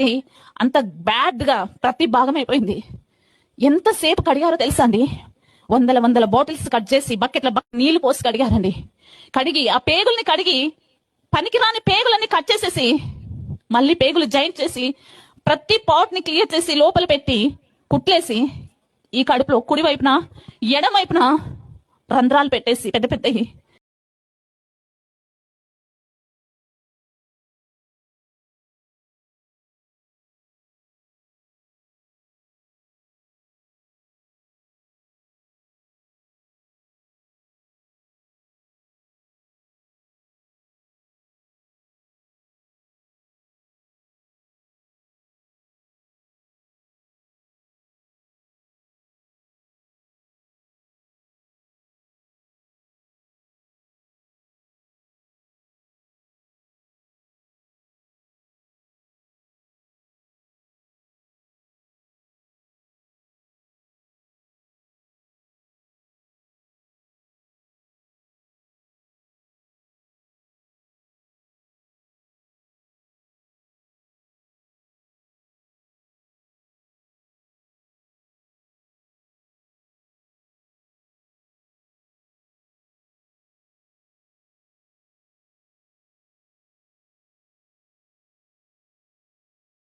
అంత బ్యాడ్ గా ప్రతి భాగం అయిపోయింది. ఎంతసేపు కడిగారో తెలుసా అండి? వందల బాటిల్స్ కట్ చేసి బకెట్ల నీళ్లు పోసి కడిగారండి. కడిగి ఆ పేగుల్ని కడిగి పనికిరాని పేగులన్నీ కట్ చేసేసి మళ్ళీ పేగులు జాయింట్ చేసి ప్రతి పాట్ ని క్లియర్ చేసి లోపల పెట్టి కుట్లేసి ఈ కడుపులో కుడి వైపున ఎడం వైపున రంధ్రాలు పెట్టేసి పెద్ద